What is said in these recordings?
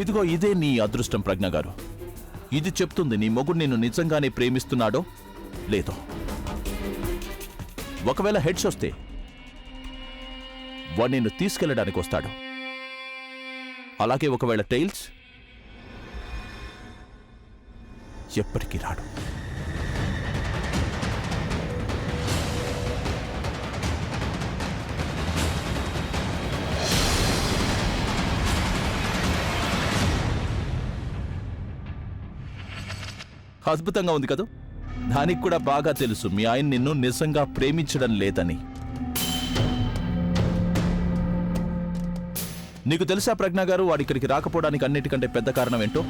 ఇదిగో ఇదే నీ అదృష్టం ప్రజ్ఞ గారు. ఇది చెప్తుంది నీ మొగుడు నిన్ను నిజంగానే ప్రేమిస్తున్నాడో లేదో. ఒకవేళ హెడ్స్ వస్తే వాడు నిన్ను తీసుకెళ్లడానికి వస్తాడు. అలాగే ఒకవేళ టైల్స్ ఎప్పటికీ రాడు. అద్భుతంగా ఉంది కదా. దానికి కూడా బాగా తెలుసు మీ ఆయన నిన్ను నిజంగా ప్రేమించడం లేదని. నీకు తెలుసా ప్రజ్ఞ గారు, వాడిక్కడికి రాకపోవడానికి అన్నిటికంటే పెద్ద కారణం ఏంటో?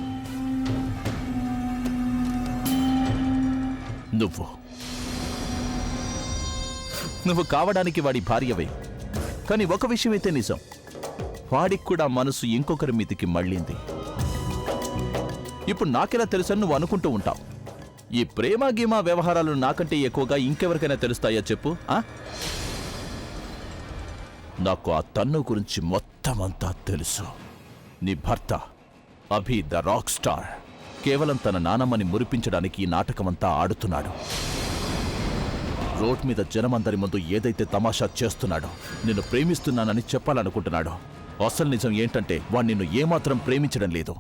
నువ్వు కావడానికి వాడి భార్యవే. కానీ ఒక విషయమైతే నిజం, వాడికి కూడా మనసు ఇంకొకరి మీదికి మళ్ళింది. ఇప్పుడు నాకెలా తెలుసని నువ్వు అనుకుంటూ ఉంటావు. ఈ ప్రేమ గీమా వ్యవహారాలు నాకంటే ఎక్కువగా ఇంకెవరికైనా తెలుస్తాయా చెప్పు? నాకు ఆ తన్ను గురించి మొత్తం అంతా తెలుసు. నీ భర్త అభి ద రాక్ స్టార్ కేవలం తన నానమ్మని మురిపించడానికి ఈ నాటకమంతా ఆడుతున్నాడు. రోడ్ మీద జనమందరి ముందు ఏదైతే తమాషా చేస్తున్నాడో, నిన్ను ప్రేమిస్తున్నానని చెప్పాలనుకుంటున్నాడో, అసలు నిజం ఏంటంటే వాడు నిన్ను ఏమాత్రం ప్రేమించడం లేదు.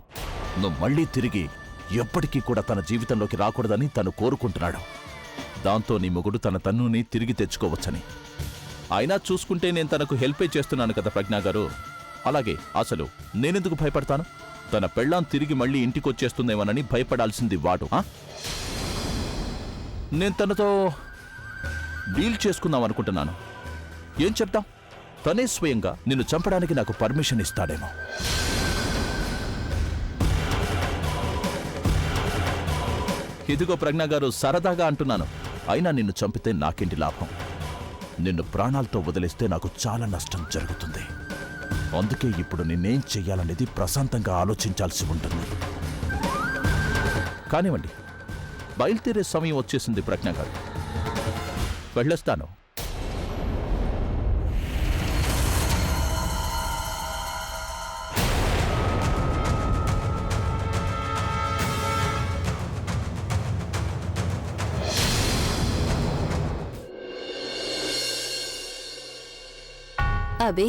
నువ్వు మళ్లీ తిరిగి ఎప్పటికీ కూడా తన జీవితంలోకి రాకూడదని తను కోరుకుంటున్నాడు. దాంతో నీ మొగుడు తన తన్నుని తిరిగి తెచ్చుకోవచ్చని. అయినా చూసుకుంటే నేను తనకు హెల్పే చేస్తున్నాను కదా ప్రజ్ఞ గారు. అలాగే అసలు నేనెందుకు భయపడతాను? తన పెళ్ళాం తిరిగి మళ్ళీ ఇంటికొచ్చేస్తుందేమోనని భయపడాల్సింది వాడు. నేను తనతో డీల్ చేసుకుందాం అనుకుంటున్నాను. ఏం చెప్తాం? తనే స్వయంగా నిన్ను చంపడానికి నాకు పర్మిషన్ ఇస్తాడేమో. ఇదిగో ప్రజ్ఞ గారు, సరదాగా అంటున్నాను. అయినా నిన్ను చంపితే నాకేంటి లాభం? నిన్ను ప్రాణాలతో వదిలేస్తే నాకు చాలా నష్టం జరుగుతుంది. అందుకే ఇప్పుడు నిన్నేం చెయ్యాలనేది ప్రశాంతంగా ఆలోచించాల్సి ఉంటుంది. కానివ్వండి, బయలుదేరే సమయం వచ్చేసింది ప్రజ్ఞ గారు. వెళ్ళొస్తాను. అబే,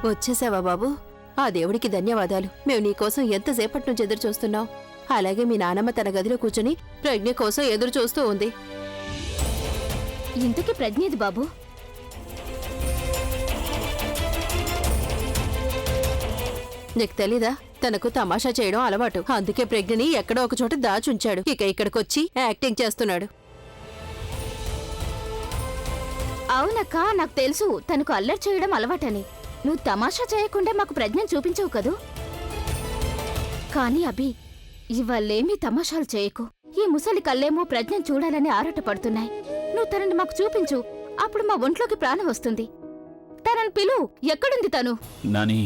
వచ్చేసావా బాబు? ఆ దేవుడికి ధన్యవాదాలు. మేము నీకోసం ఎంతసేపటి నుంచి ఎదురు చూస్తున్నాం. అలాగే మీ నానమ్మ తన గదిలో కూర్చొని ప్రజ్ఞ కోసం ఎదురు చూస్తూ ఉంది. ఇంతకీ ప్రజ్ఞేది బాబు? నీకు తెలీదా? తనకు తమాషా చేయడం అలవాటు. అందుకే ప్రజ్ఞని ఎక్కడో ఒక చోట దాచుంచాడు. ఇక ఇక్కడికొచ్చి యాక్టింగ్ చేస్తున్నాడు. అవునక్క, నాకు తెలుసు తనకు అల్లరి చేయడం అలవాటని. నువ్వు తమాషా చేయకుండా మాకు ప్రజ్ఞను చూపించవు కదూ. కానీ అభి, ఇవాళ్ళేమీ తమాషాలు చేయకు. ఈ ముసలి కళ్ళేమో ప్రజ్ఞను చూడాలని ఆరాటపడుతున్నాయి. నువ్వు తనని మాకు చూపించు, అప్పుడు మా ఒంట్లోకి ప్రాణం వస్తుంది. తనని పిలు. ఎక్కడుంది తను? నాని,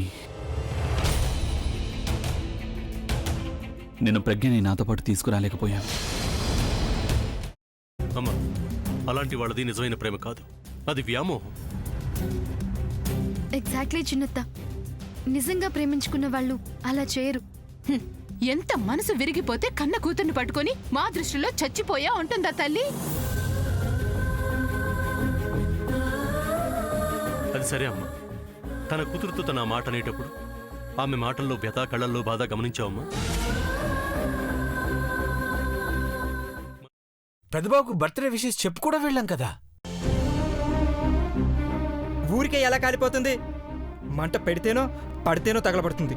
నేను ప్రజ్ఞని నాతో పాటు తీసుకురాలేకపోయాను. అమ్మా, అలాంటి వాళ్ళది నిజమైన ప్రేమ కాదు, అది వ్యామోహం. ఎగ్జాక్ట్లీ చిన్నత్త. నిజంగా ప్రేమించుకున్న వాళ్ళు అలా చేయరు. ఎంత మనసు విరిగిపోతే కన్న కూతుర్ని పట్టుకొని మా దృష్టిలో చచ్చిపోయా ఉంటుందా తల్లి? అది సరే అమ్మా, తన కూతురుతో తన మాట అనేటప్పుడు ఆమె మాటల్లో వ్యథ, కళ్ళల్లో బాధ గమనించావమ్మా? పెద్దబాబుకు బర్త్డే విషెస్ చెప్పు కూడా వెళ్ళాం కదా. ఊరికే ఎలా కాలిపోతుంది? మంట పెడితేనో పడితేనో తగలబడుతుంది.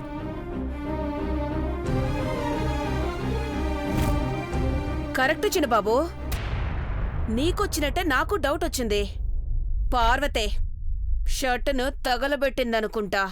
కరెక్ట్ చిన్నబాబు, నీకొచ్చినట్టే నాకు డౌట్ వచ్చింది. పార్వతే షర్టును తగలబెట్టిందనుకుంటా.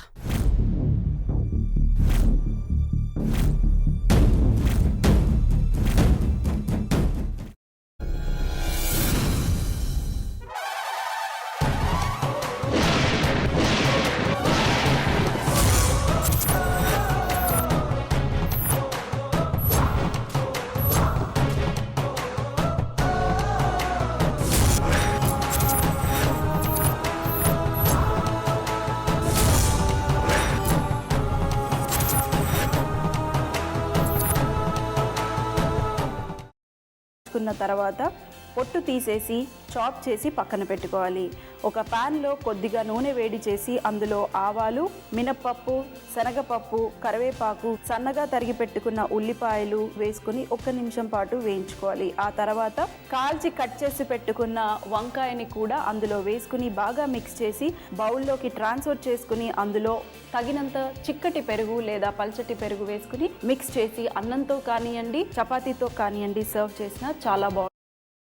కున్న తర్వాత పొట్టు తీసేసి చాప్ చేసి పక్కన పెట్టుకోవాలి. ఒక ప్యాన్లో కొద్దిగా నూనె వేడి చేసి అందులో ఆవాలు, మినప్పప్పు, శనగపప్పు, కరివేపాకు, సన్నగా తరిగి పెట్టుకున్న ఉల్లిపాయలు వేసుకుని 1 నిమిషం పాటు వేయించుకోవాలి. ఆ తర్వాత కాల్చి కట్ చేసి పెట్టుకున్న వంకాయని కూడా అందులో వేసుకుని బాగా మిక్స్ చేసి బౌల్లోకి ట్రాన్స్ఫర్ చేసుకుని అందులో తగినంత చిక్కటి పెరుగు లేదా పల్చటి పెరుగు వేసుకుని మిక్స్ చేసి అన్నంతో కానివ్వండి, చపాతీతో కానివ్వండి సర్వ్ చేసినా చాలా బాగుంటుంది.